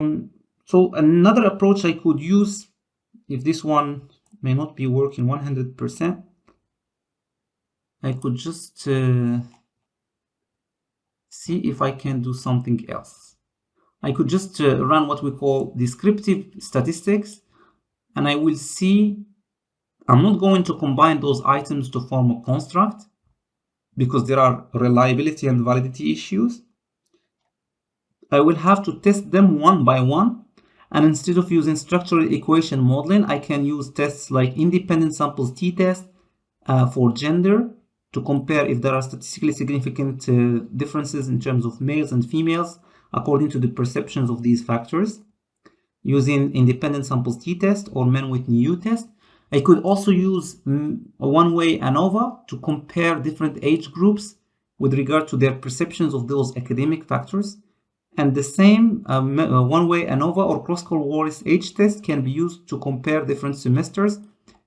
So another approach I could use, if this one may not be working 100%, I could just see if I can do something else. I could just run what we call descriptive statistics, and I will see. I'm not going to combine those items to form a construct because there are reliability and validity issues. I will have to test them one by one, and instead of using structural equation modeling, I can use tests like independent samples t-test for gender to compare if there are statistically significant differences in terms of males and females according to the perceptions of these factors, using independent samples t-test or men with new test. I could also use a one-way ANOVA to compare different age groups with regard to their perceptions of those academic factors. And the same one-way ANOVA or cross-Wallis age test can be used to compare different semesters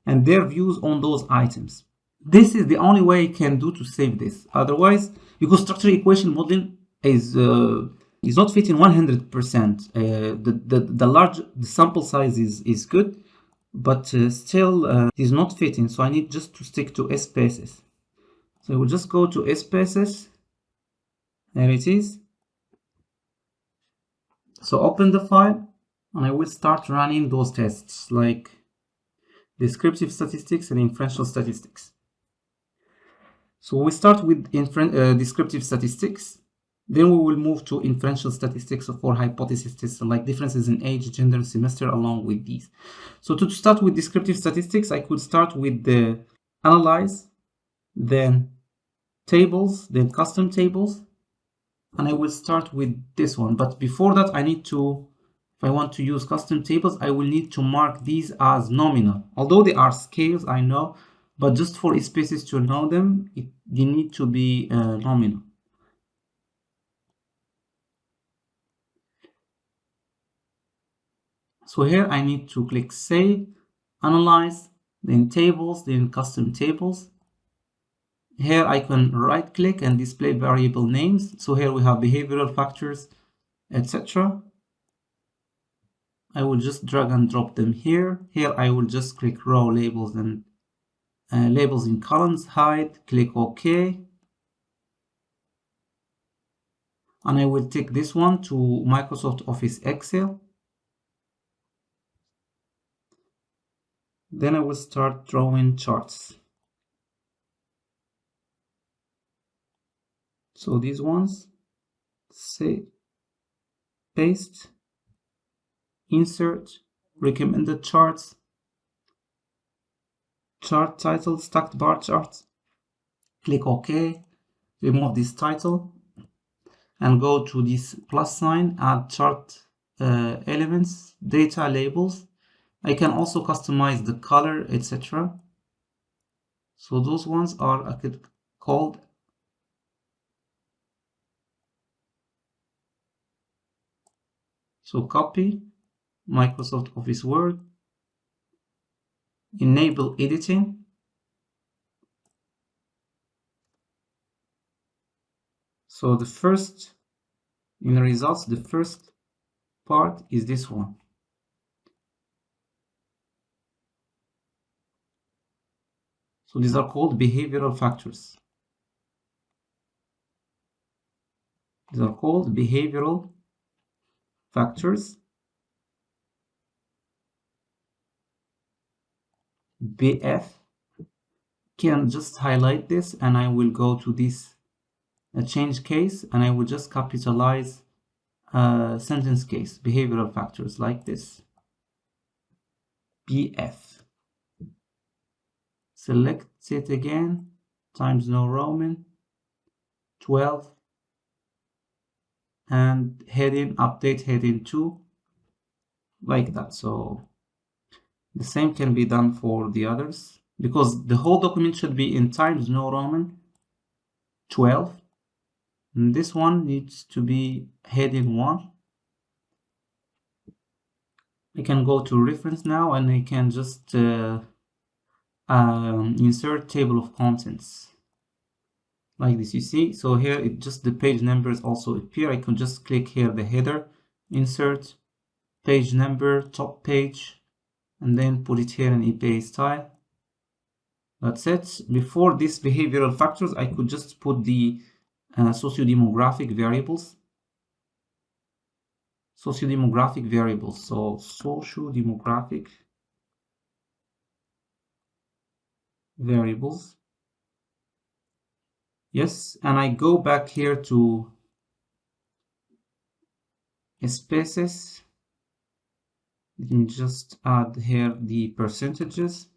and their views on those items. This is the only way you can do to save this. Otherwise, because structural equation modeling is not fitting 100%. The sample size is good, but still is not fitting. So I need just to stick to spaces. So I will just go to spaces. There it is. So open the file, and I will start running those tests like descriptive statistics and inferential statistics. So we start with descriptive statistics. Then we will move to inferential statistics for hypothesis tests like differences in age, gender, semester along with these. So to start with descriptive statistics, I could start with the analyze, then tables, then custom tables. And I will start with this one. But before that, I need to, if I want to use custom tables, I will need to mark these as nominal. Although they are scales, I know, but just for spaces to know them, they need to be nominal. So here I need to click Save, Analyze, then Tables, then Custom Tables. Here I can right click and display variable names. So here we have behavioral factors, etc. I will just drag and drop them here. Here I will just click row labels and labels in columns, hide, click OK. And I will take this one to Microsoft Office Excel. Then I will start drawing charts. So these ones, save, paste, insert, recommended charts, chart title, stacked bar charts. Click OK, remove this title, and go to this plus sign, add chart elements, data labels. I can also customize the color, etc. So those ones are called so copy, Microsoft Office Word, enable editing. So the first, in the results, the first part is this one. So these are called behavioral factors. These are called behavioral factors. BF. Can just highlight this, and I will go to this change case, and I will just capitalize sentence case, behavioral factors like this. BF. Select it again, Times New Roman, 12, and heading, update heading 2, like that. So the same can be done for the others, because the whole document should be in Times New Roman 12. And this one needs to be heading 1. I can go to reference now, and I can just insert table of contents like this. You see, so here it just the page numbers also appear. I can just click here the header, insert, page number, top page, and then put it here in eBay style. That's it. Before this behavioral factors, I could just put the socio-demographic variables. Socio-demographic variables. So socio-demographic variables. Yes, and I go back here to spaces. Let me just add here the percentages,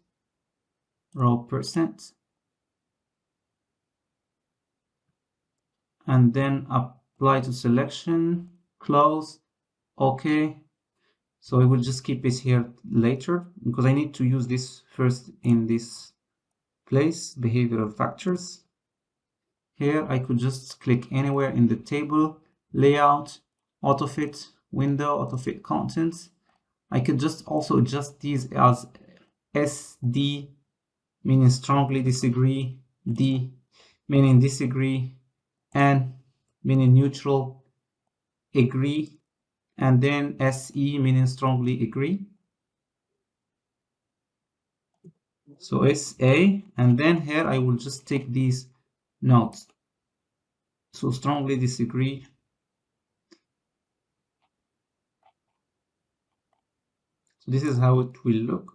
row percent, and then apply to selection, close, okay. So I will just keep it here later because I need to use this first in this place, behavioral factors. Here I could just click anywhere in the table, layout, autofit, window, autofit contents. I could just also adjust these as SD, meaning strongly disagree, D, meaning disagree, N, meaning neutral, agree, and then SE, meaning strongly agree. So SA, and then here I will just take these notes. So strongly disagree. So this is how it will look.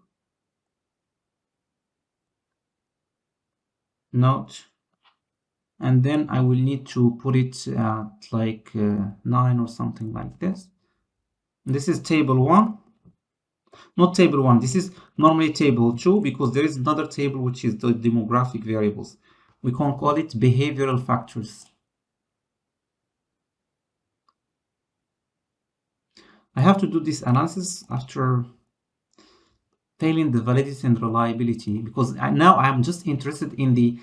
Note. And then I will need to put it at like 9 or something like this. This is table 1. Not table 1. This is normally table 2 because there is another table which is the demographic variables. We can call it behavioral factors. I have to do this analysis after failing the validity and reliability because now I'm just interested in the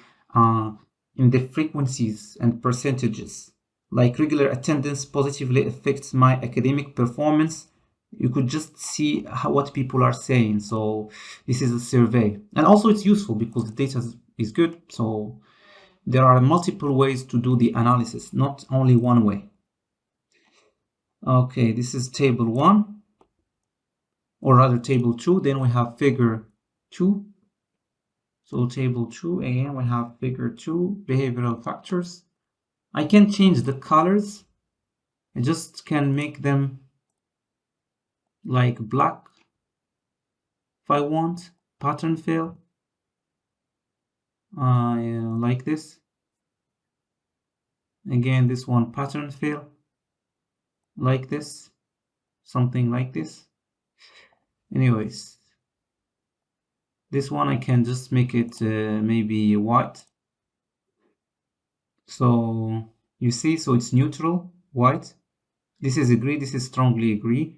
frequencies and percentages. Like regular attendance positively affects my academic performance. You could just see what people are saying. So this is a survey, and also it's useful because the data is good. So there are multiple ways to do the analysis, not only one way. Okay, this is table 1, or rather table 2. Then we have figure 2. So table 2, again, we have figure 2, behavioral factors. I can change the colors. I just can make them like black if I want. Pattern fill. Yeah, like this. Again, this one pattern fill. Like this. Something like this. Anyways. This one I can just make it maybe white. So you see, so it's neutral, white. This is agree, this is strongly agree.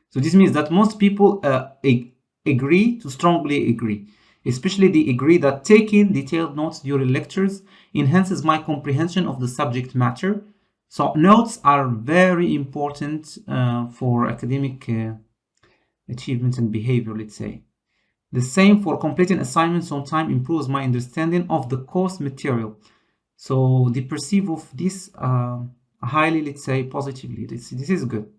So this means that most people agree to strongly agree, especially the agree that taking detailed notes during lectures enhances my comprehension of the subject matter. So notes are very important for academic achievement and behavior, let's say. The same for completing assignments on time improves my understanding of the course material. So they perceive of this highly, let's say, positively. This is good.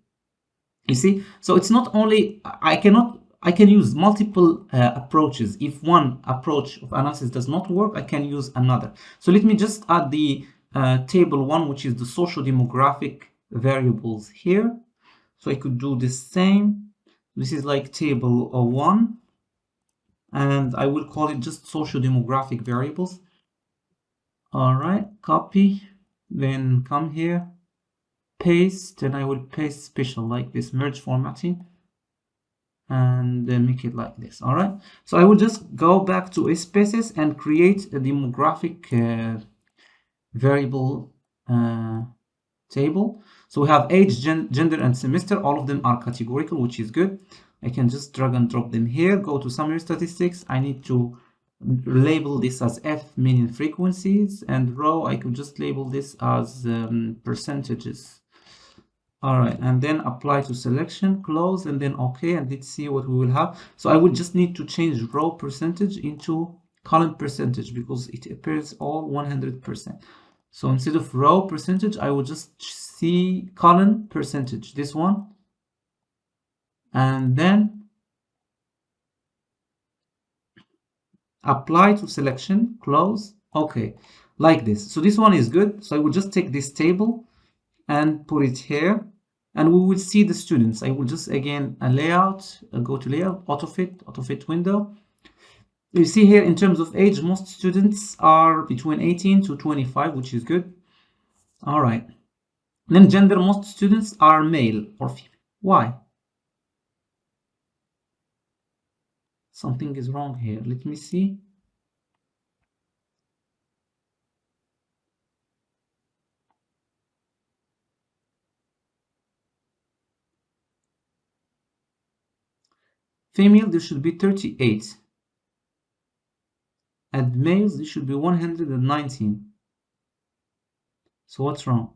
You see, so it's not only I can use multiple approaches. If one approach of analysis does not work, I can use another. So let me just add the table 1, which is the social demographic variables here. So I could do the same. This is like table 1. And I will call it just social demographic variables. All right, copy, then come here, paste, and I will paste special like this, merge formatting, and then make it like this. All right, so I will just go back to spaces and create a demographic variable table. So we have age, gender, and semester. All of them are categorical, which is good. I can just drag and drop them here. Go to summary statistics. I need to label this as F, meaning frequencies, and row I could just label this as percentages. All right, and then apply to selection, close, and then okay, and let's see what we will have. So I would just need to change row percentage into column percentage because it appears all 100%. So instead of row percentage, I will just see column percentage, this one. and then apply to selection, close. Okay, like this. So this one is good. So I will just take this table and put it here, and we will see the students. I will just again a layout, go to layout, auto fit window. You see here in terms of age, most students are between 18 to 25, which is good. All right. Then gender, most students are male or female. Why? Something is wrong here. Let me see. Female, there should be 38. And males, there should be 119. So what's wrong?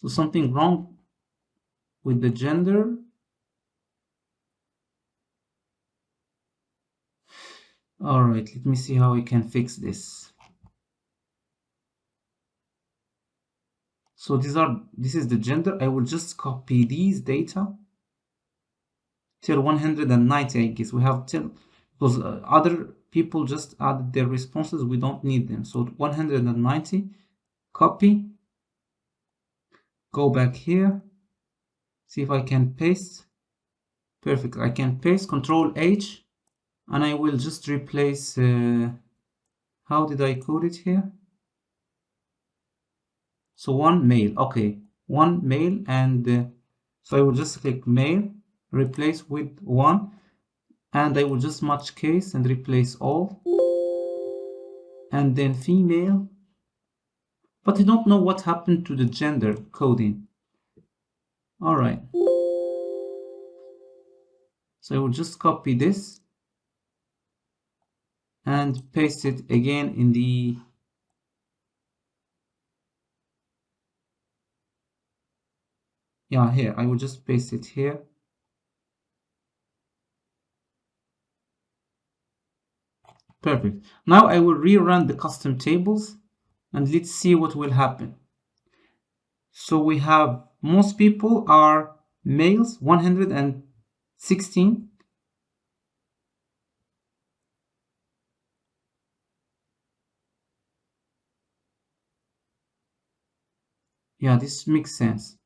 So something wrong with the gender. All right, let me see how we can fix this. So this is the gender. I will just copy these data till 190, I guess. We have till, because other people just added their responses. We don't need them. So 190, copy, go back here, see if I can paste. Perfect, I can paste, Control H, and I will just replace, how did I code it here? So one male, okay, one male, and so I will just click male, replace with one, and I will just match case and replace all, and then female, but I don't know what happened to the gender coding. All right, so I will just copy this and paste it again in the here. I will just paste it here. Perfect. Now I will rerun the custom tables and let's see what will happen. So we have most people are males, 116. Yeah, this makes sense.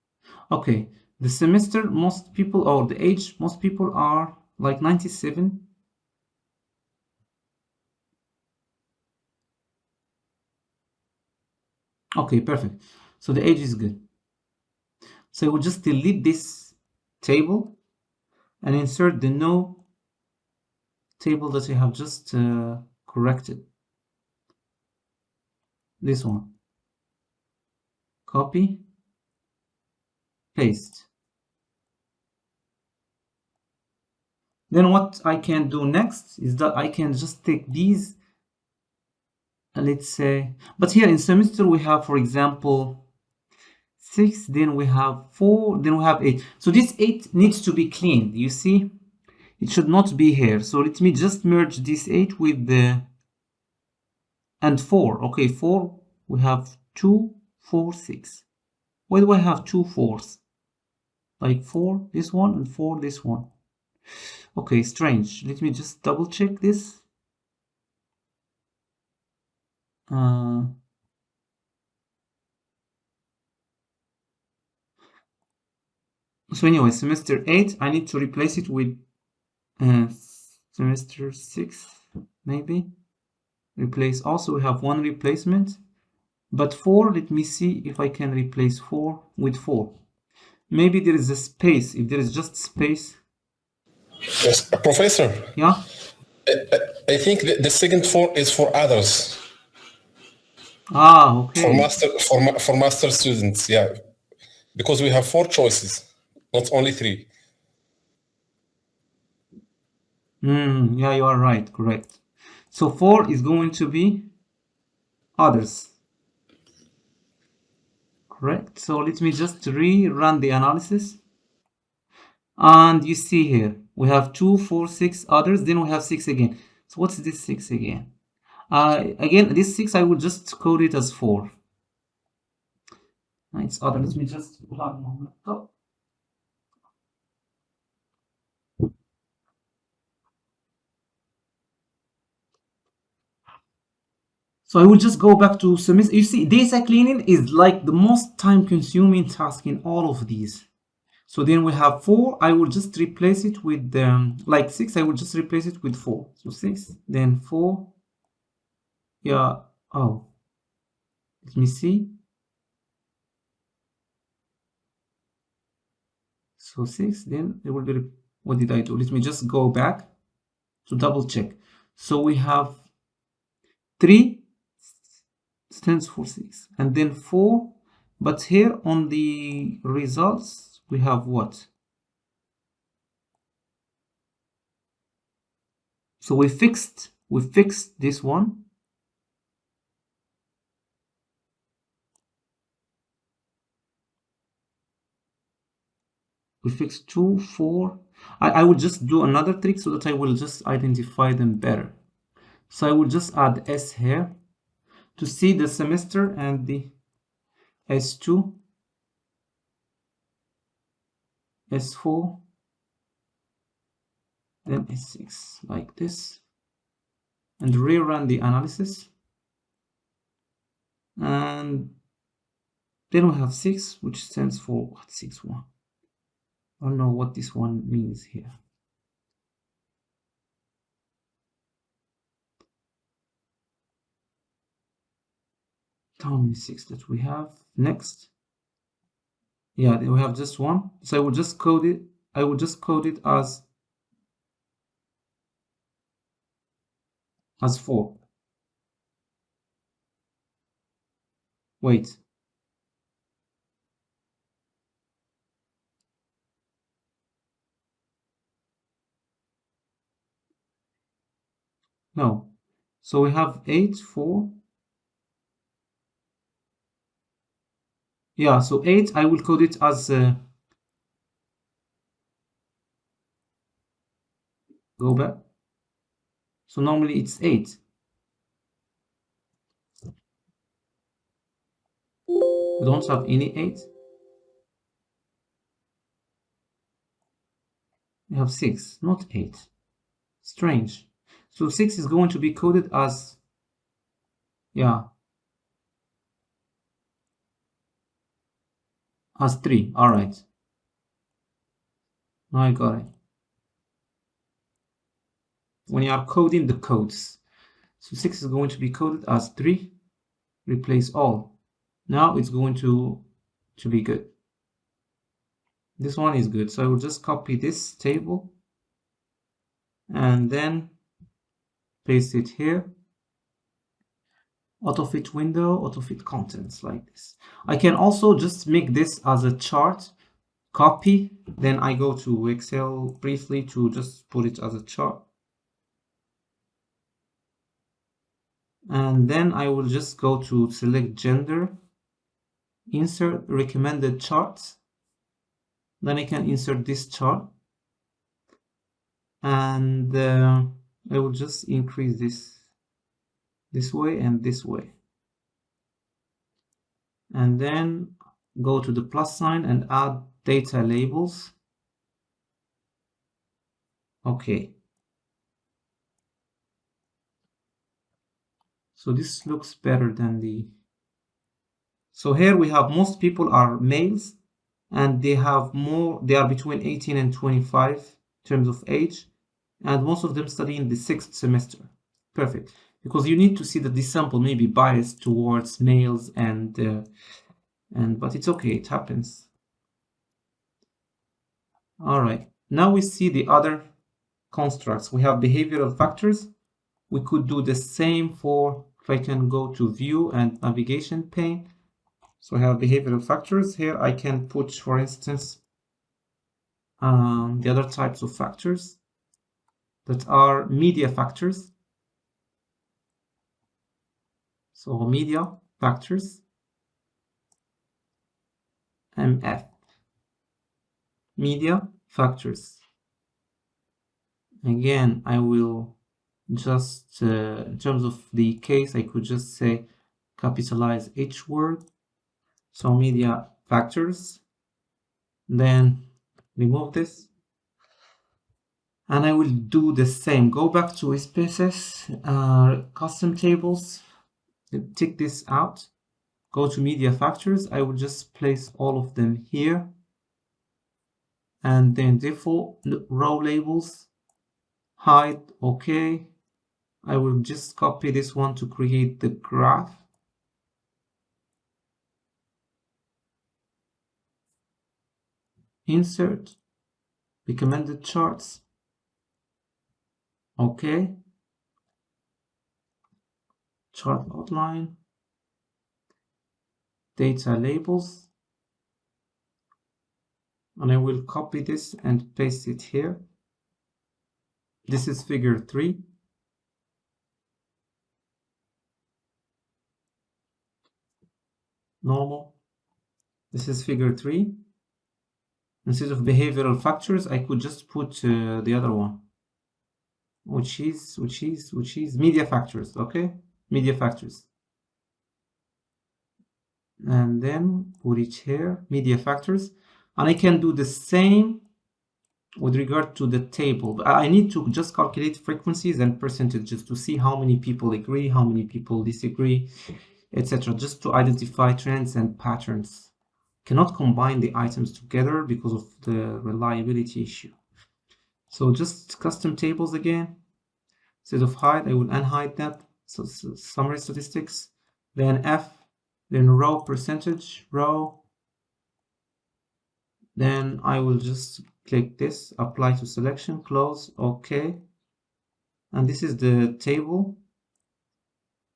Okay, the semester, most people, or the age, most people are like 97. Okay, perfect. So the age is good. So I will just delete this table and insert the no table that I have just corrected. This one. Copy, paste. Then what I can do next is that I can just take these, let's say, but here in semester we have, for example, 6, then we have 4, then we have 8. So this 8 needs to be cleaned, you see? It should not be here. So let me just merge this 8 with the, and 4. Okay, 4, we have 2, 4, 6. Why do I have 2 4s? Like 4, this one, and 4, this one. Okay, strange. Let me just double check this. So anyway, semester 8, I need to replace it with semester 6, maybe. Replace also, we have one replacement. But 4, let me see if I can replace 4 with 4. Maybe there is a space, if there is just space. Yes, Professor. Yeah? I think the second 4 is for others. Ah, okay. For master students, yeah. Because we have 4 choices, not only 3. Yeah, you are right, correct. So 4 is going to be others. Correct. So let me just rerun the analysis. And you see here, we have 2, 4, 6 others, then we have 6 again. So what's this 6 again? Again, this 6, I will just code it as 4. It's other. Let me just plug my laptop. So I will just go back to semester. You see, data cleaning is like the most time-consuming task in all of these. So then we have 4. I will just replace it with like 6. I will just replace it with 4. So 6, then 4. Yeah. Oh, let me see. So 6. Then it will be. What did I do? Let me just go back to double check. So we have 3 stands for 6, and then 4. But here on the results we have what? So we fixed this one. We fixed 2, 4. I will just do another trick so that I will just identify them better. So I will just add S here to see the semester and the S2, S4, then S6 like this, and rerun the analysis. And then we have 6, which stands for what? 6, 1. I don't know what this one means here. How many 6 that we have? Next. Yeah, we have just 1. So I will just code it. I will just code it as 4. Wait. No. So we have 8, 4. Yeah, so 8, I will code it as go back. So normally it's 8. We don't have any 8. We have 6, not 8. Strange. So 6 is going to be coded as, yeah, as 3. All right. Now I got it. When you are coding the codes, so 6 is going to be coded as 3. Replace all. Now it's going to be good. This one is good. So I will just copy this table and then paste it here. Autofit window, autofit contents like this. I can also just make this as a chart, copy, then I go to Excel briefly to just put it as a chart. And then I will just go to select gender, insert recommended charts. Then I can insert this chart. And I will just increase this way and this way. And then go to the plus sign and add data labels. Okay. So this looks better than the... So here we have most people are males and they are between 18 and 25 in terms of age. And most of them study in the 6th semester. Perfect. Because you need to see that this sample may be biased towards males but it's okay, it happens. All right, now we see the other constructs. We have behavioral factors. We could do the same for, if I can go to view and navigation pane. So I have behavioral factors here. I can put, for instance, the other types of factors that are media factors. So media factors, MF, media factors. Again, I will just in terms of the case, I could just say capitalize each word. So media factors, then remove this. And I will do the same. Go back to spaces, custom tables, take this out, go to media factors. I will just place all of them here. And then default row labels, hide, okay. I will just copy this one to create the graph. Insert, recommended charts, okay. Chart outline, data labels, and I will copy this and paste it here. This is figure 3. Normal. This is figure 3. Instead of behavioral factors, I could just put the other one, which is media factors, okay? Media factors. And then put it here, media factors. And I can do the same with regard to the table. I need to just calculate frequencies and percentages to see how many people agree, how many people disagree, etc. Just to identify trends and patterns. Cannot combine the items together because of the reliability issue. So just custom tables again. Instead of hide, I will unhide that. So summary statistics, then F, then row percentage, row. Then I will just click this, apply to selection, close, okay. And this is the table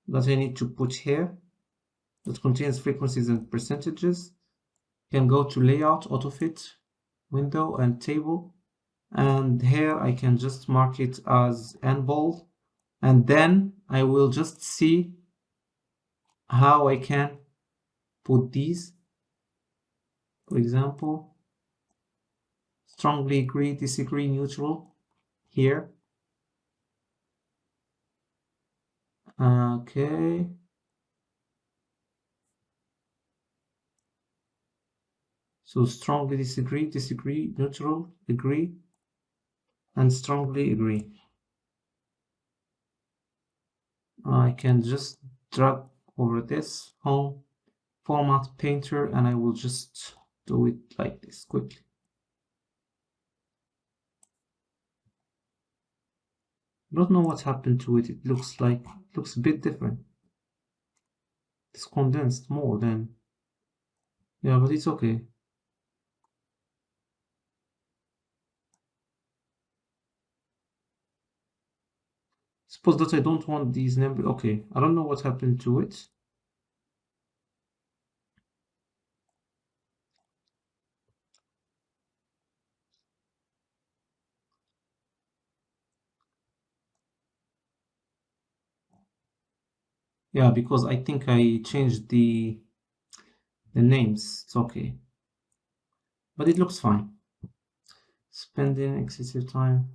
that I need to put here that contains frequencies and percentages. You can go to layout, autofit, window, and table. And here I can just mark it as n bold. And then I will just see how I can put these. For example, strongly agree, disagree, neutral here. Okay. So strongly disagree, disagree, neutral, agree, and strongly agree. I can just drag over this home, format painter, and I will just do it like this quickly. I don't know what happened to it. It looks a bit different. It's condensed more than, yeah, but it's okay. Suppose that I don't want these numbers. Okay, I don't know what happened to it. Yeah, because I think I changed the names. It's okay, but it looks fine. Spending excessive time.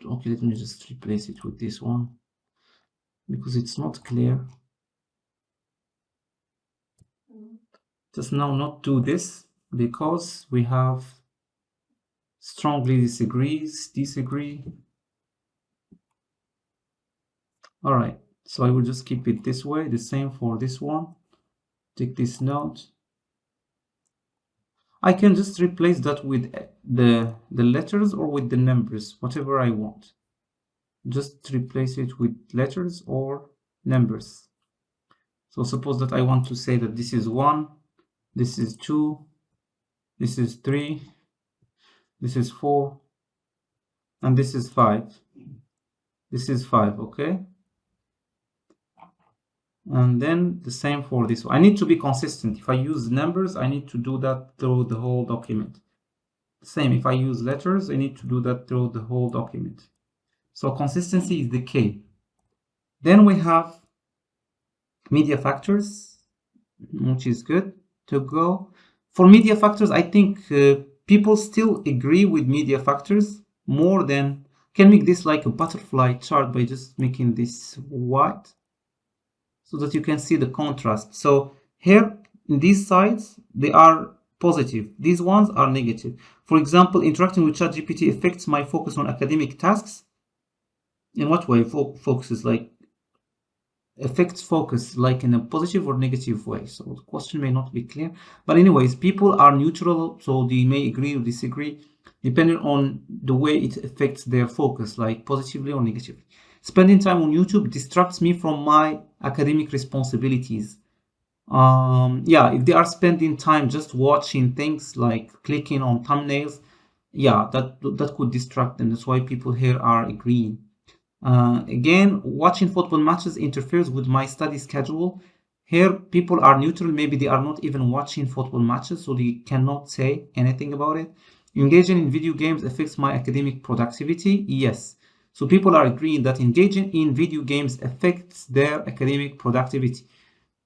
Okay, let me just replace it with this one because it's not clear. Just now not do this because we have strongly disagrees, disagree. All right, so I will just keep it this way, the same for this one. Take this note. I can just replace that with the letters or with the numbers, whatever I want. Just replace it with letters or numbers. So suppose that I want to say that this is 1, this is 2, this is 3, this is 4, and this is 5. This is 5, okay? And then the same for this one. I need to be consistent. If I use numbers, I need to do that through the whole document. Same, if I use letters, I need to do that through the whole document. So consistency is the key. Then we have media factors, which is good to go. For media factors, I think people still agree with media factors more than, can make this like a butterfly chart by just making this white so that you can see the contrast. So here in these sides, they are positive. These ones are negative. For example, interacting with ChatGPT affects my focus on academic tasks. In what way? Focuses like affects focus like in a positive or negative way. So the question may not be clear, but anyways, people are neutral, so they may agree or disagree depending on the way it affects their focus, like positively or negatively. Spending time on YouTube distracts me from my academic responsibilities. Yeah, if they are spending time just watching things like clicking on thumbnails, yeah, that could distract them. That's why people here are agreeing. Again, watching football matches interferes with my study schedule. Here, people are neutral. Maybe they are not even watching football matches, so they cannot say anything about it. Engaging in video games affects my academic productivity. Yes. So people are agreeing that engaging in video games affects their academic productivity.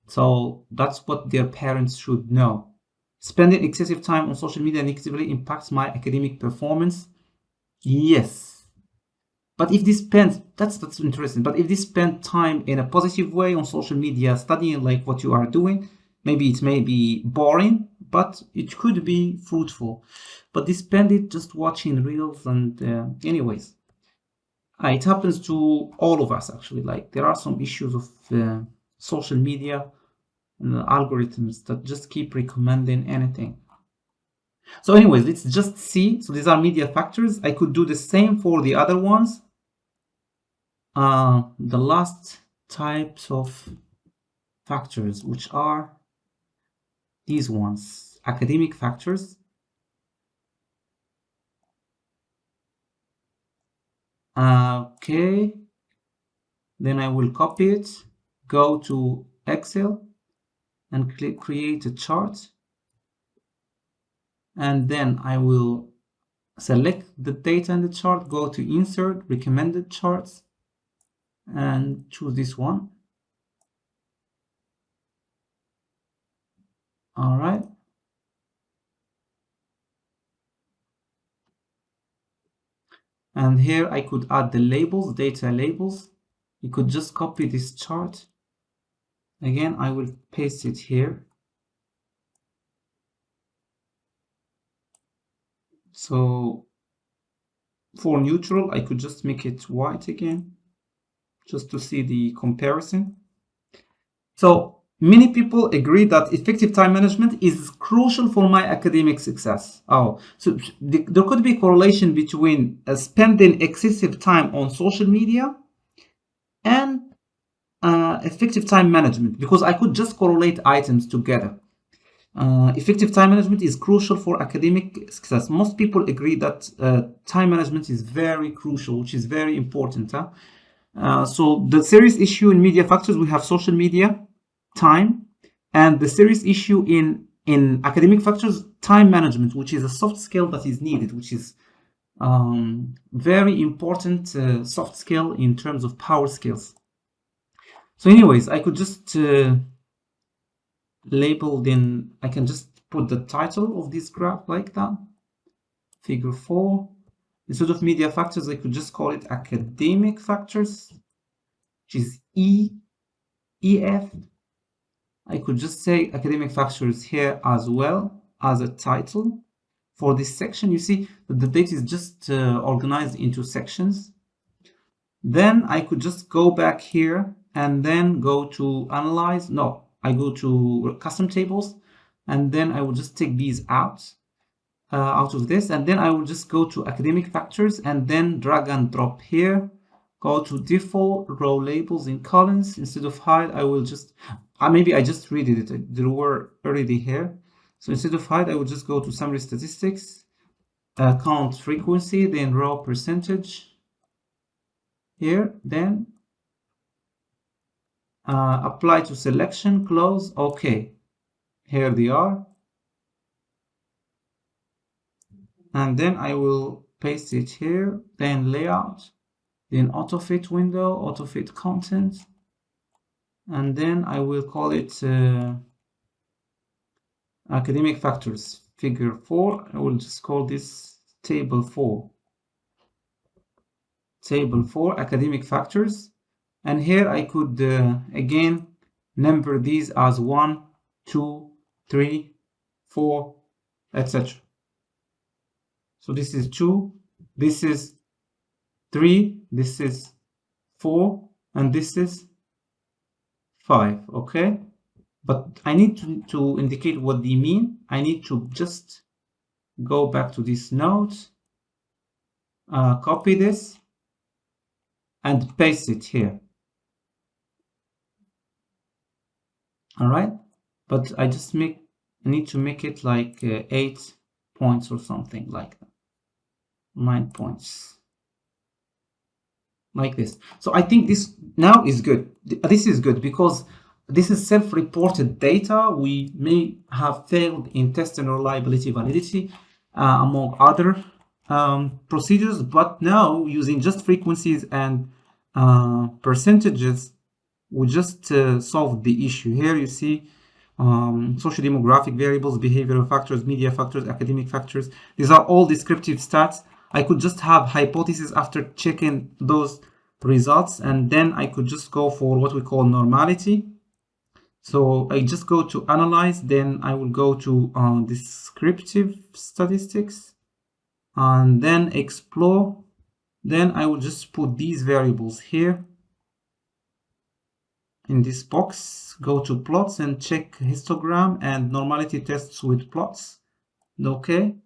So that's what their parents should know. Spending excessive time on social media negatively impacts my academic performance. Yes. But if they spend, that's interesting. But if they spend time in a positive way on social media, studying like what you are doing, maybe it may be boring, but it could be fruitful. But they spend it just watching reels and anyways. It happens to all of us actually. Like there are some issues of social media and algorithms that just keep recommending anything. So anyways, let's just see. So these are media factors. I could do the same for the other ones. The last types of factors, which are these ones, academic factors. Okay, then I will copy it, go to Excel and create a chart. And then I will select the data in the chart, go to insert, recommended charts, and choose this one. All right. And here I could add the labels, data labels. You could just copy this chart. Again, I will paste it here. So for neutral, I could just make it white again, just to see the comparison. So many people agree that effective time management is crucial for my academic success. So there could be a correlation between spending excessive time on social media and effective time management, because I could just correlate items together. Effective time management is crucial for academic success. Most people agree that time management is very crucial, which is very important. So the serious issue in media factors, we have social media, time, and the serious issue in academic factors, time management, which is a soft skill that is needed, which is very important soft skill in terms of power skills. So anyways, I could just label, then I can just put the title of this graph like that, figure 4. Instead of media factors, I could just call it academic factors, which is EF. I could just say academic factors here as well as a title. For this section, you see that the data is just organized into sections. Then I could just go back here and then go to analyze. No, I go to custom tables, and then I will just take these out of this, and then I will just go to academic factors and then drag and drop here, go to default row labels in columns. Instead of hide, I will just maybe I just read it, they were already here. So instead of hide, I will just go to summary statistics, count frequency, then row percentage here, then apply to selection, close. Okay, here they are. And then I will paste it here, then layout, then auto-fit window, auto-fit content, and then I will call it academic factors figure 4. I will just call this table 4. Table 4 academic factors, and here I could again number these as 1, 2, 3, 4, etc. So this is 2, this is 3, this is 4, and this is 5. Okay, but I need to indicate what they mean. I need to just go back to this note, copy this, and paste it here. All right, but I just need to make it like 8 points or something like that. 9 points. Like this. So I think this now is good. This is good because this is self-reported data. We may have failed in test and reliability validity among other procedures, but now using just frequencies and percentages, we just solved the issue. Here you see social demographic variables, behavioral factors, media factors, academic factors. These are all descriptive stats. I could just have hypotheses after checking those results, and then I could just go for what we call normality. So I just go to analyze, then I will go to descriptive statistics, and then explore. Then I will just put these variables here in this box, go to plots and check histogram and normality tests with plots. Okay,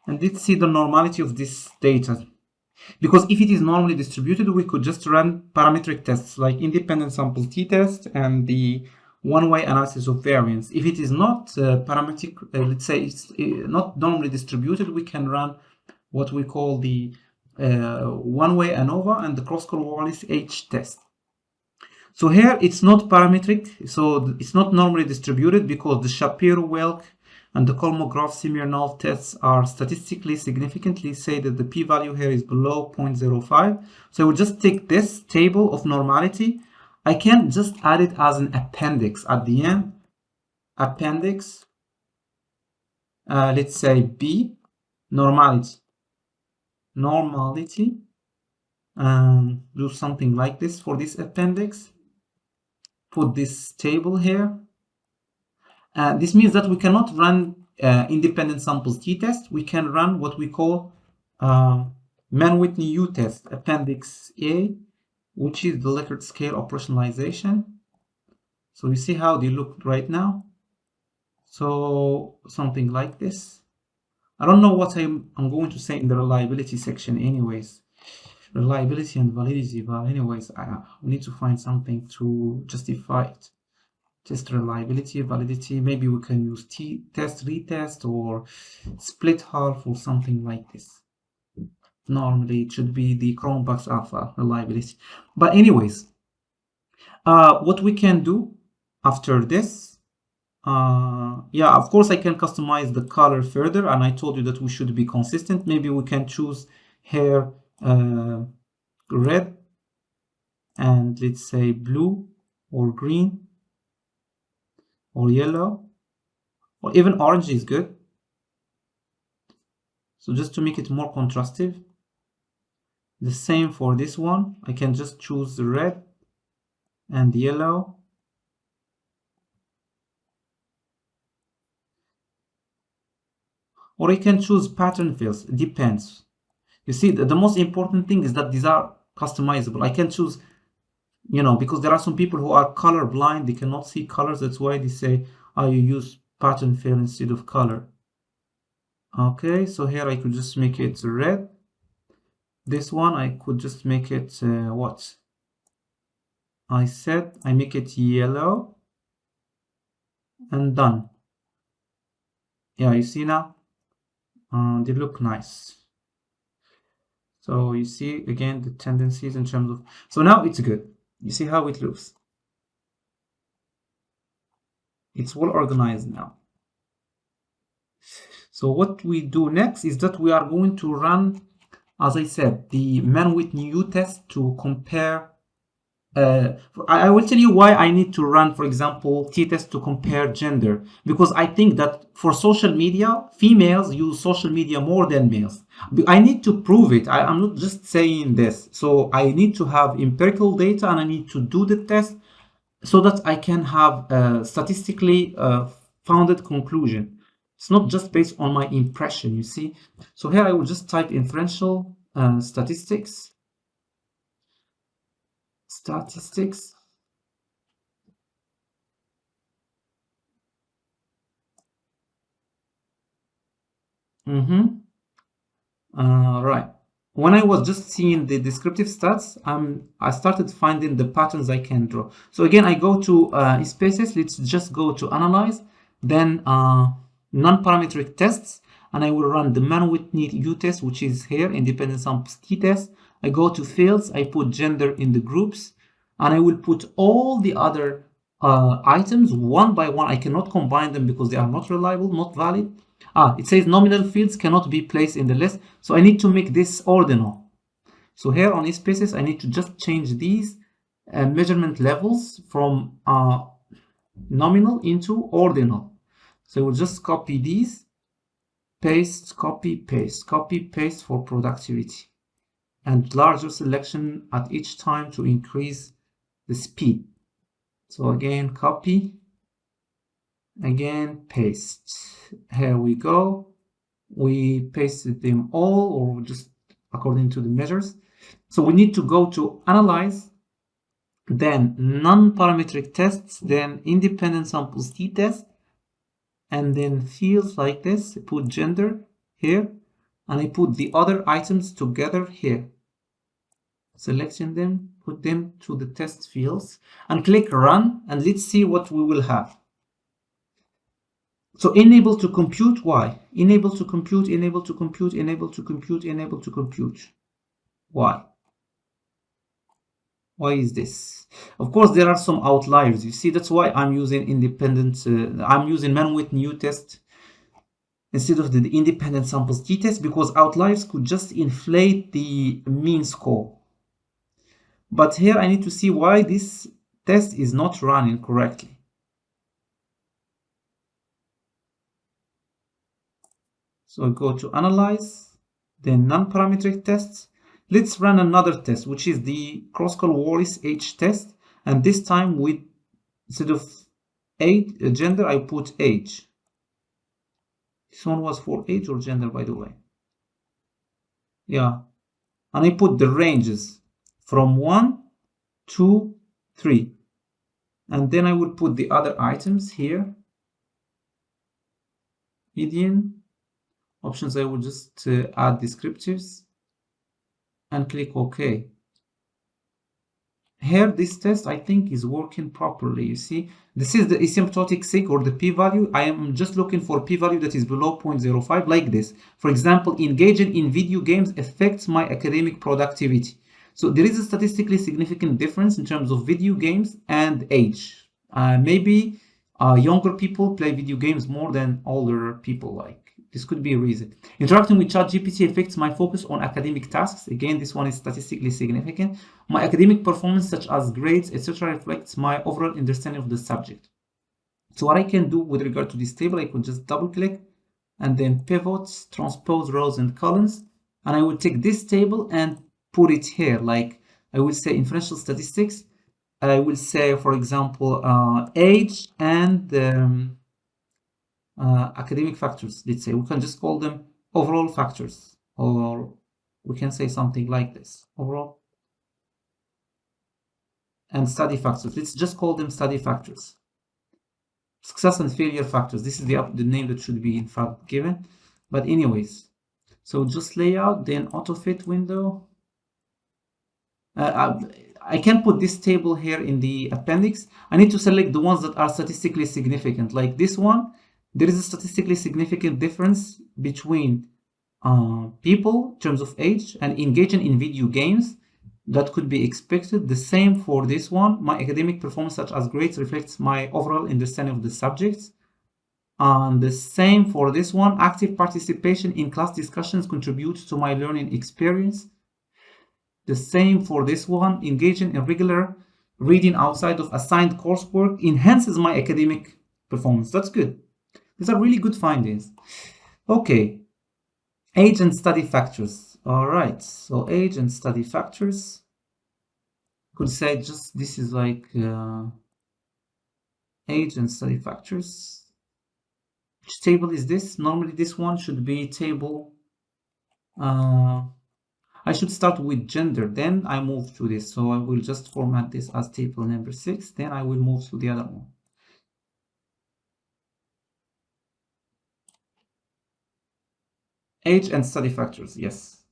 and let's see the normality of this data. Because if it is normally distributed, we could just run parametric tests like independent sample t-test and the one-way analysis of variance. If it is not parametric, let's say it's not normally distributed, we can run what we call the one-way ANOVA and the cross-coriolis H test. So here it's not parametric, so it's not normally distributed because the Shapiro-Wilk and the Kolmogorov-Smirnov tests are statistically significantly say that the p-value here is below 0.05. So I will just take this table of normality. I can just add it as an appendix at the end. Appendix, let's say B, normality. Normality, do something like this for this appendix. Put this table here. This means that we cannot run independent samples t-test. We can run what we call Mann-Whitney U-test, Appendix A, which is the Likert scale operationalization. So you see how they look right now. So something like this. I don't know what I'm going to say in the reliability section anyways. Reliability and validity, but anyways, we need to find something to justify it. Test reliability, validity, maybe we can use t-test, retest, or split half or something like this. Normally it should be the Cronbach's alpha reliability. But anyways, what we can do after this, yeah, of course I can customize the color further, and I told you that we should be consistent. Maybe we can choose here red and let's say blue or green or yellow, or even orange is good. So just to make it more contrastive. The same for this one. I can just choose the red and yellow. Or I can choose pattern fills. It depends. You see, the most important thing is that these are customizable. I can choose, you know, because there are some people who are color blind, they cannot see colors. That's why they say, oh, you use pattern fill instead of color. Okay, so here I could just make it red. This one I could just make it what I said. I make it yellow and done. Yeah, you see now, they look nice. So you see again the tendencies in terms of, so now it's good. You see how it looks. It's well organized now. So what we do next is that we are going to run, as I said, the man with new test to compare. I will tell you why I need to run, for example, t-test to compare gender, because I think that for social media, females use social media more than males. I need to prove it. I'm not just saying this. So I need to have empirical data and I need to do the test so that I can have a statistically founded conclusion. It's not just based on my impression, you see. So here I will just type inferential statistics. Right. When I was just seeing the descriptive stats, I started finding the patterns I can draw. So again, I go to spaces. Let's just go to analyze, then non-parametric tests, and I will run the man with need U test, which is here, independent samples T test. I go to fields. I put gender in the groups, and I will put all the other items one by one. I cannot combine them because they are not reliable, not valid. It says nominal fields cannot be placed in the list. So I need to make this ordinal. So here on spaces, I need to just change these measurement levels from nominal into ordinal. So we'll just copy these, paste, copy, paste, copy, paste for productivity, and larger selection at each time to increase the speed. So again, copy, again, paste. Here we go. We pasted them all, or just according to the measures. So we need to go to analyze, then non-parametric tests, then independent samples t-test, and then fields like this. I put gender here, and I put the other items together here. Selecting them, put them to the test fields, and click run, and let's see what we will have. So enable to compute, why? Enable to compute, enable to compute, enable to compute, enable to compute. Why? Why is this? Of course, there are some outliers. You see, that's why I'm using independent, I'm using man with new test instead of the independent samples t-test, because outliers could just inflate the mean score. But here I need to see why this test is not running correctly. So I go to analyze, then non-parametric tests. Let's run another test, which is the Kroskal-Wallis age test. And this time with, instead of age, gender, I put age. This one was for age or gender, by the way. Yeah. And I put the ranges from 1 to 3. And then I would put the other items here. Median. Options, I will just add descriptives and click OK. Here, this test, I think, is working properly. You see, this is the asymptotic sig, or the p-value. I am just looking for p-value that is below 0.05, like this. For example, engaging in video games affects my academic productivity. So there is a statistically significant difference in terms of video games and age. Maybe younger people play video games more than older people. Like, this could be a reason. Interacting with ChatGPT affects my focus on academic tasks. Again, this one is statistically significant. My academic performance, such as grades, etc., reflects my overall understanding of the subject. So what I can do with regard to this table, I could just double click and then pivots, transpose rows and columns. And I will take this table and put it here. Like I will say inferential statistics. I will say, for example, age and academic factors. Let's say we can just call them overall factors, or we can say something like this: overall and study factors. Let's just call them study factors. Success and failure factors. This is the name that should be in fact given. But anyways, so just layout, then auto fit window. I can put this table here in the appendix. I need to select the ones that are statistically significant, like this one. There is a statistically significant difference between people in terms of age and engaging in video games. that could be expected. The same for this one. My academic performance, such as grades, reflects my overall understanding of the subjects. And the same for this one. Active participation in class discussions contributes to my learning experience. The same for this one. Engaging in regular reading outside of assigned coursework enhances my academic performance. That's good. These are really good findings. Okay. Age and study factors. All right. So age and study factors. Could say just this is like age and study factors. Which table is this? Normally this one should be table. I should start with gender, then I move to this. So I will just format this as table number 6, then I will move to the other one. Age and study factors, yes.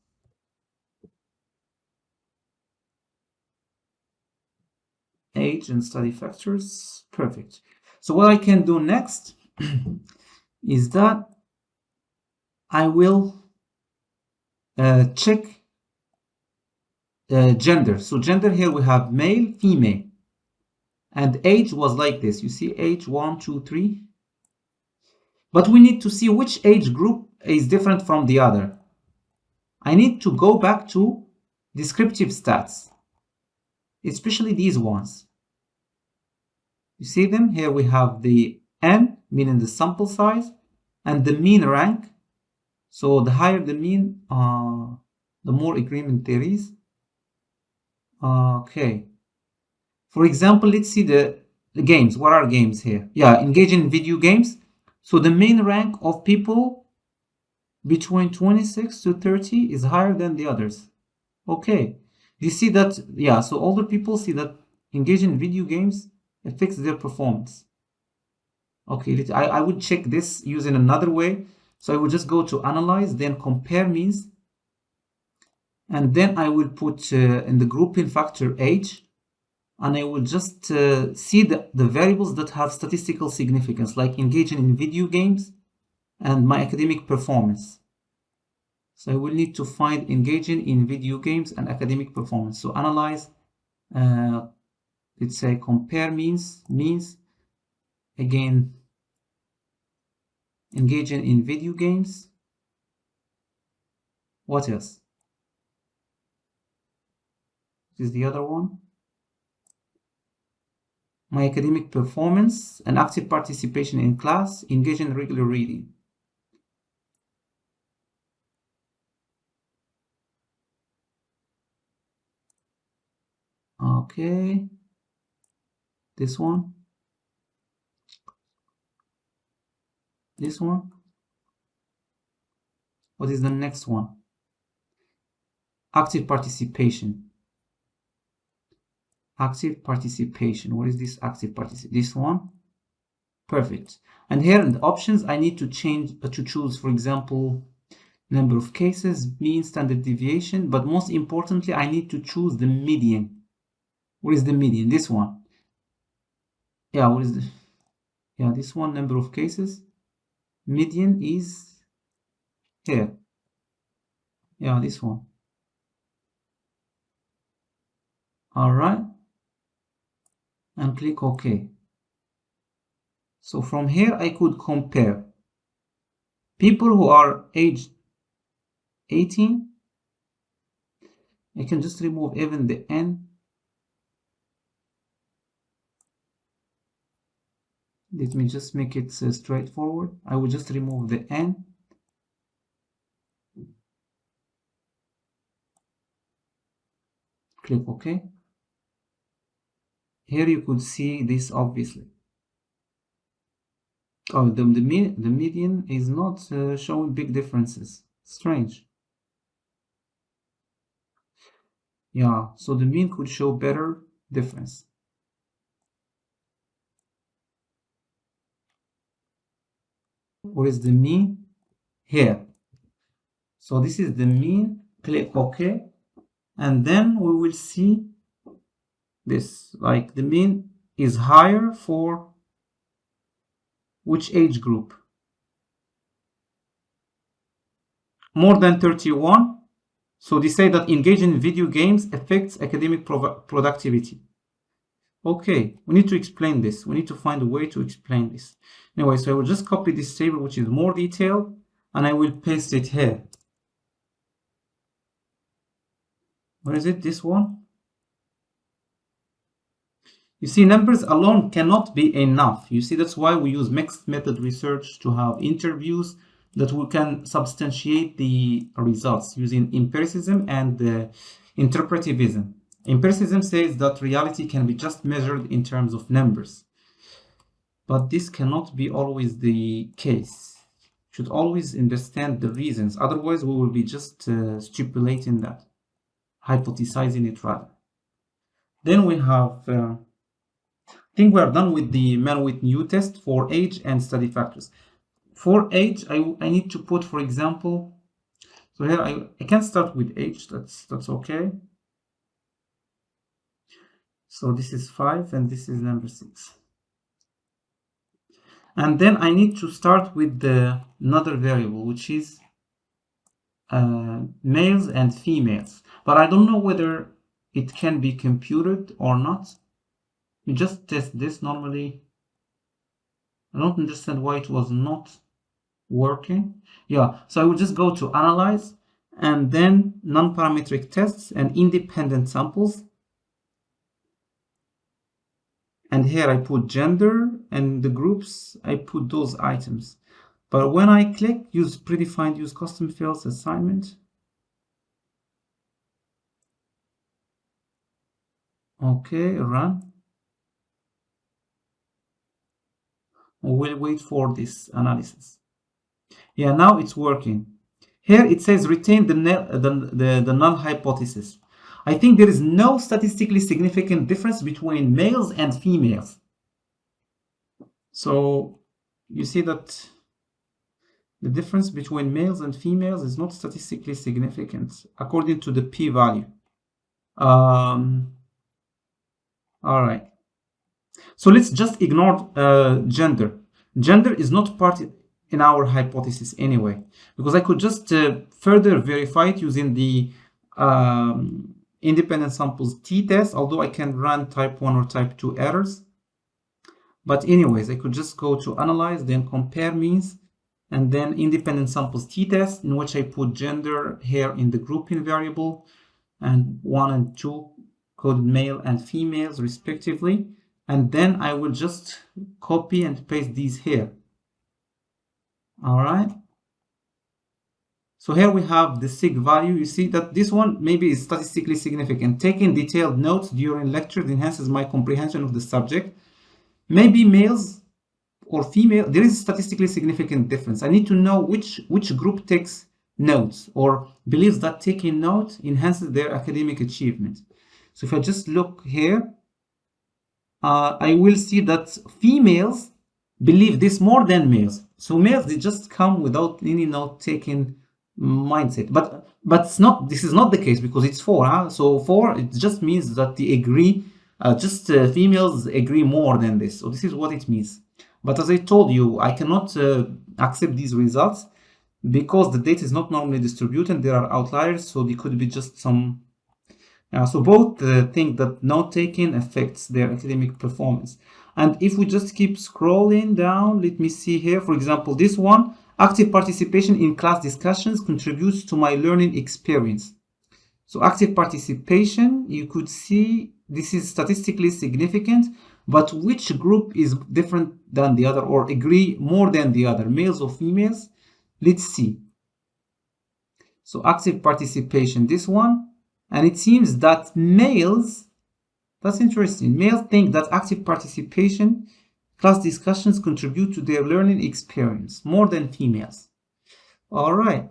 Age and study factors, perfect. So what I can do next is that I will check gender. So gender here we have male, female, and age was like this. You see age 1, 2, 3. But we need to see which age group is different from the other. I need to go back to descriptive stats, especially these ones. You see them? Here we have the N, meaning the sample size, and the mean rank. So the higher the mean, the more agreement there is. Okay. For example, let's see the games. What are games here? Yeah, engaging in video games. So the mean rank of people between 26 to 30 is higher than the others. Okay. You see that, yeah, so older people see that engaging in video games affects their performance. Okay, I would check this using another way. So I will just go to analyze, then compare means. And then I will put in the grouping factor age. And I will just see the variables that have statistical significance, like engaging in video games and my academic performance. So I will need to find engaging in video games and academic performance. So analyze, let's say compare means, again, engaging in video games. What else? This is the other one. My academic performance and active participation in class, engaging in regular reading. Okay. This one. This one. What is the next one? Active participation. Active participation. What is this active participation? This one. Perfect. And here in the options, I need to change to choose, for example, number of cases, mean, standard deviation. But most importantly, I need to choose the median. What is the median? This one. Yeah, what is the... Yeah, this one, number of cases. Median is here. Yeah, this one. All right. And click OK. So from here, I could compare people who are aged 18. I can just remove even the N. Let me just make it straightforward. I will just remove the N. Click OK. Here you could see this obviously. Oh, the median is not showing big differences. Strange. Yeah, so the mean could show better difference. What is the mean? Here. So this is the mean. Click OK. And then we will see this. Like the mean is higher for which age group? More than 31. So they say that engaging in video games affects academic productivity. Okay, we need to explain this. We need to find a way to explain this. Anyway, so I will just copy this table, which is more detailed, and I will paste it here. Where is it? This one? You see, numbers alone cannot be enough. You see, that's why we use mixed method research to have interviews that we can substantiate the results using empiricism and interpretivism. Empiricism says that reality can be just measured in terms of numbers. But this cannot be always the case. You should always understand the reasons. Otherwise, we will be just stipulating that, hypothesizing it rather. Then we have, I think we are done with the man with new test for age and study factors. For age, I need to put, for example, so here I can start with age, that's okay. So this is 5 and this is number 6. And then I need to start with another variable, which is males and females. But I don't know whether it can be computed or not. We just test this normally. I don't understand why it was not working. Yeah, so I will just go to analyze and then non-parametric tests and independent samples. And here I put gender, and the groups, I put those items. But when I click use predefined, use custom fields assignment. Okay, run. We'll wait for this analysis. Yeah, now it's working. Here it says retain the null hypothesis. I think there is no statistically significant difference between males and females. So you see that the difference between males and females is not statistically significant according to the p-value. All right. So let's just ignore gender. Gender is not part in our hypothesis anyway, because I could just further verify it using the independent samples t-test, although I can run type 1 or type 2 errors. But anyways, I could just go to analyze, then compare means, and then independent samples t-test, in which I put gender here in the grouping variable, and 1 and 2 coded male and females respectively. And then I will just copy and paste these here. All right. So here we have the sig value. You see that this one maybe is statistically significant. Taking detailed notes during lectures enhances my comprehension of the subject. Maybe males or female, there is a statistically significant difference. I need to know which group takes notes or believes that taking note enhances their academic achievement. So if I just look here, I will see that females believe this more than males. So males, they just come without any note-taking mindset. But it's not. This is not the case because it's 4. Huh? So 4, it just means that they agree. Females agree more than this. So this is what it means. But as I told you, I cannot accept these results because the data is not normally distributed. There are outliers, so they could be just some. So both think that note-taking affects their academic performance. And if we just keep scrolling down, let me see here, for example, this one, active participation in class discussions contributes to my learning experience. So active participation, you could see this is statistically significant, but which group is different than the other or agree more than the other, males or females? Let's see. So active participation, this one. And it seems that males, that's interesting, males think that active participation, class discussions contribute to their learning experience more than females. All right.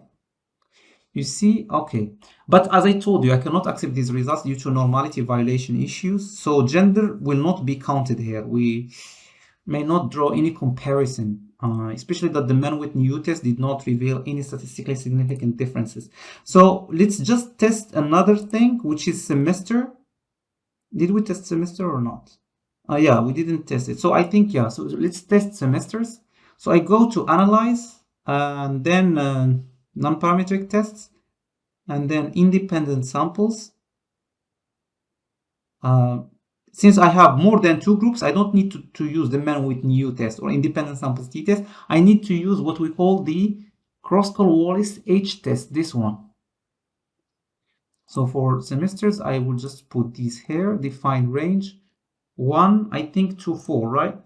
You see, okay. But as I told you, I cannot accept these results due to normality violation issues. So gender will not be counted here. We may not draw any comparison. Especially that the man with new test did not reveal any statistically significant differences. So let's just test another thing, which is semester. Did we test semester or not? Yeah, we didn't test it. So I think, yeah, so let's test semesters. So I go to analyze and then non-parametric tests. and then independent samples. Since I have more than 2 groups, I don't need to use the man with new test or independent samples t test. I need to use what we call the Kroskal-Wallis H test, this one. So for semesters, I will just put these here, define range 1, I think, to 4, right?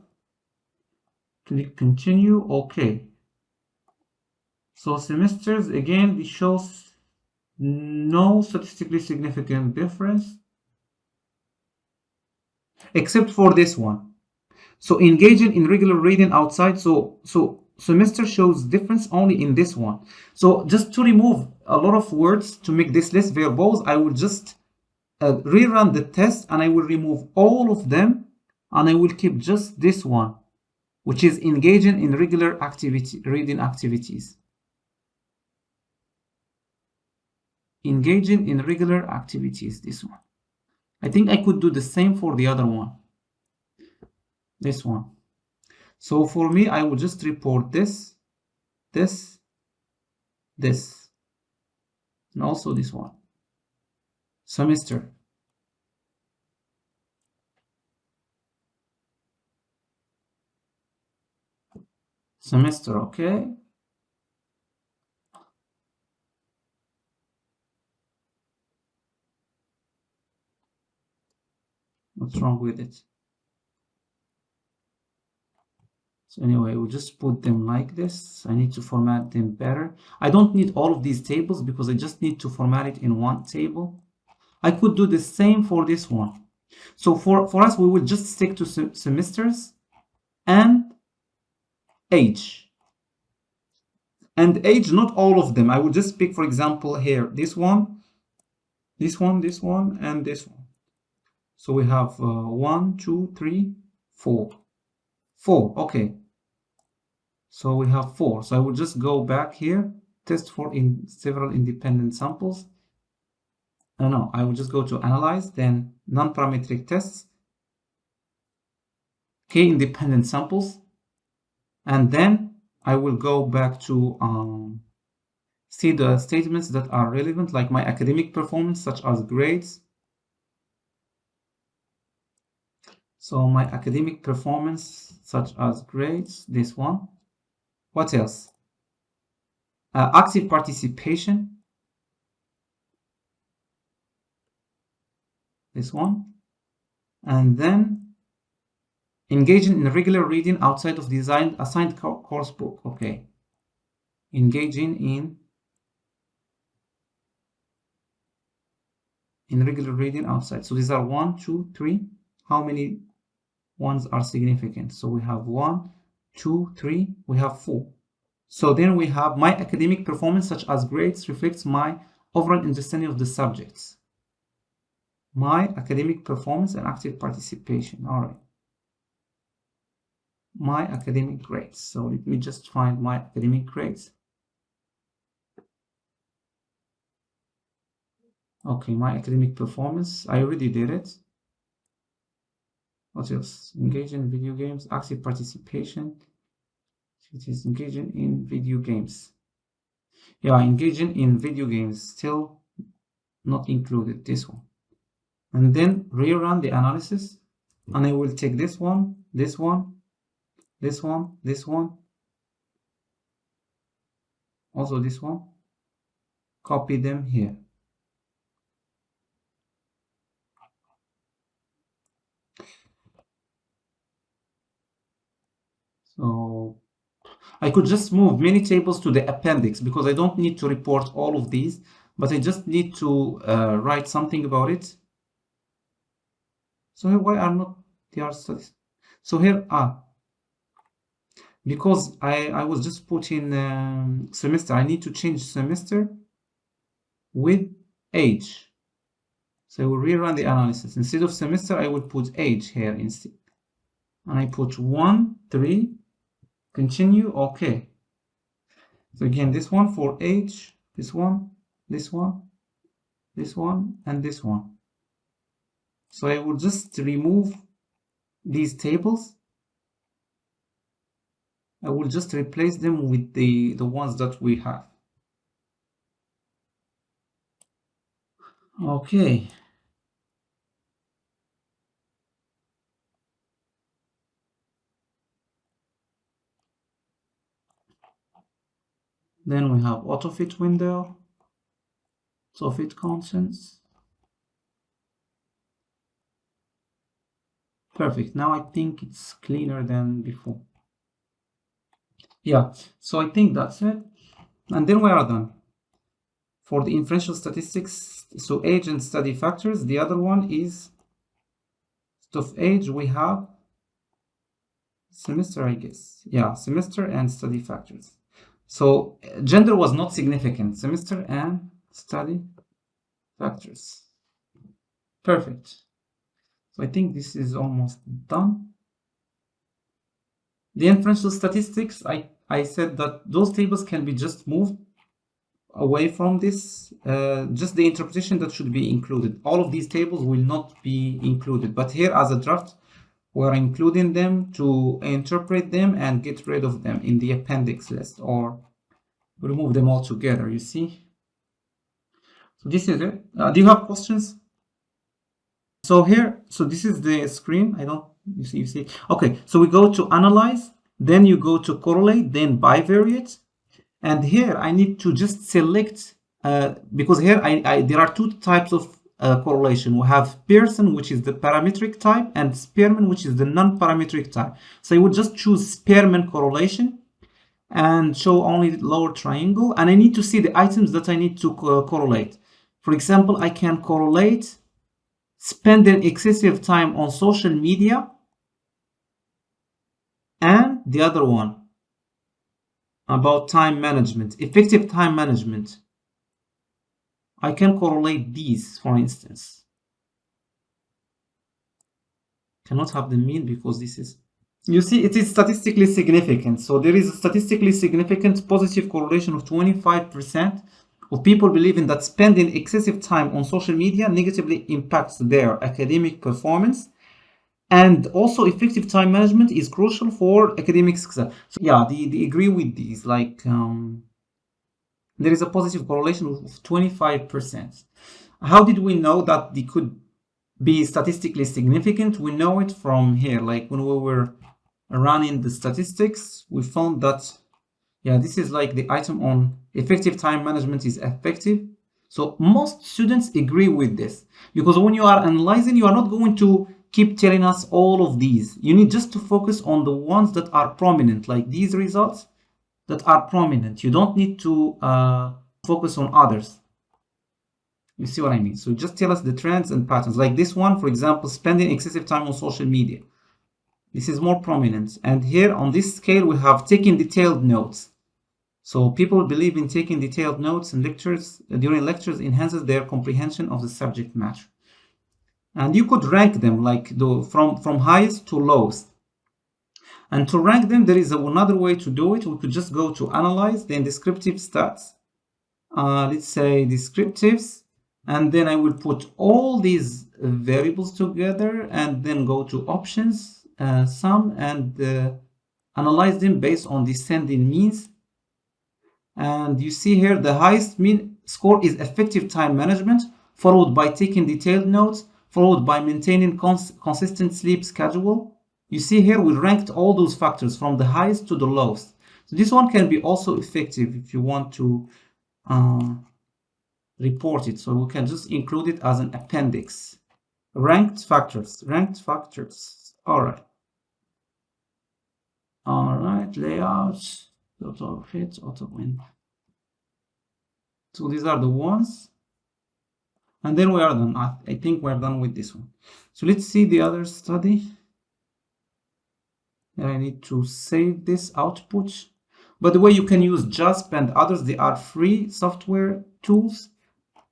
Click continue, okay. So semesters, again, this shows no statistically significant difference, except for this one. So engaging in regular reading outside, so semester shows difference only in this one. So just to remove a lot of words to make this less verbose, I will just rerun the test and I will remove all of them and I will keep just this one, which is engaging in regular reading activities. Engaging in regular activities, this one. I think I could do the same for the other one. This one. So for me, I will just report this, this, this, and also this one. Semester. Semester, okay. What's wrong with it? So anyway, we'll just put them like this. I need to format them better. I don't need all of these tables because I just need to format it in one table. I could do the same for this one. So for us, we will just stick to semesters and age. And age, not all of them. I will just pick, for example, here, this one, this one, this one, and this one. So we have 1, 2, 3, 4. 4, okay. So we have 4. So I will just go back here, test for several independent samples. No, I will just go to analyze, then non-parametric tests, k independent samples, and then I will go back to see the statements that are relevant, like my academic performance, such as grades. So my academic performance, such as grades, this one. What else? Active participation. This one. And then engaging in regular reading outside of the assigned course book. Okay. Engaging in regular reading outside. So these are 1, 2, 3. How many ones are significant? So we have 1, 2, 3. We have 4. So then we have my academic performance, such as grades, reflects my overall understanding of the subjects. My academic performance and active participation. All right. My academic grades. So let me just find my academic grades. Okay, my academic performance. I already did it. What else? Engaging in video games, active participation. It is engaging in video games. Yeah, engaging in video games, still not included, this one. And then rerun the analysis, and I will take this one, this one, this one, this one, also this one, copy them here. So I could just move many tables to the appendix because I don't need to report all of these, but I just need to write something about it. So here, why are not the studies? So here, because I was just putting semester, I need to change semester with age. So I will rerun the analysis. Instead of semester, I will put age here instead. And I put 1, 3, continue, okay. So again, this one for age, this one, this one, this one, and this one. So I will just remove these tables. I will just replace them with the ones that we have. Okay. Then we have autofit window, autofit contents. Perfect. Now I think it's cleaner than before. Yeah, so I think that's it. And then we are done. For the inferential statistics, so age and study factors, the other one is of age, we have semester, I guess. Yeah, semester and study factors. So gender was not significant, semester and study factors. Perfect. So I think this is almost done. The inferential statistics, I said that those tables can be just moved away from this, just the interpretation that should be included. All of these tables will not be included, but here as a draft, we're including them to interpret them and get rid of them in the appendix list, or remove them all together, you see? So this is it. Do you have questions? So here, so this is the screen. You see. Okay, so we go to analyze, then you go to correlate, then bivariate. And here I need to just select, because here there are two types of correlation. We have Pearson, which is the parametric type, and Spearman, which is the non-parametric type. So I would just choose Spearman correlation and show only the lower triangle. And I need to see the items that I need to correlate. For example, I can correlate spending excessive time on social media, and the other one about time management, effective time management. I can correlate these, for instance. Cannot have the mean because this is, you see, it is statistically significant. So there is a statistically significant positive correlation of 25% of people believing that spending excessive time on social media negatively impacts their academic performance. And also effective time management is crucial for academic success. So yeah, they agree with these, like there is a positive correlation of 25%. How did we know that they could be statistically significant? We know it from here, like when we were running the statistics, we found that, yeah, this is like the item on effective time management is effective. So most students agree with this, because when you are analyzing, you are not going to keep telling us all of these. You need just to focus on the ones that are prominent, like these results that are prominent. You don't need to focus on others. You see what I mean? So just tell us the trends and patterns. Like this one, for example, spending excessive time on social media. This is more prominent. And here on this scale, we have taking detailed notes. So people believe in taking detailed notes in lectures, during lectures enhances their comprehension of the subject matter. And you could rank them like from highest to lowest. And to rank them, there is another way to do it. We could just go to analyze, then descriptive stats. Let's say descriptives, and then I will put all these variables together and then go to options, sum, and analyze them based on descending means. And you see here the highest mean score is effective time management, followed by taking detailed notes, followed by maintaining consistent sleep schedule. You see here we ranked all those factors from the highest to the lowest. So this one can be also effective if you want to report it. So we can just include it as an appendix. Ranked factors. All right, layout, auto fit, auto win. So these are the ones. And then we are done. I think we're done with this one. So let's see the other study. And I need to save this output. By the way, you can use JASP and others. They are free software tools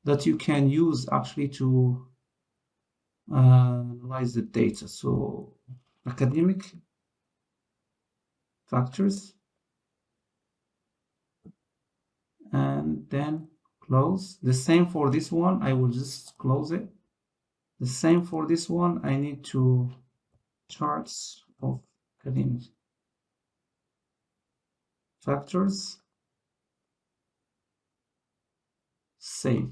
that you can use actually to analyze the data. So academic factors, and then close. The same for this one. I will just close it. The same for this one. I need to charts of academic factors. Save.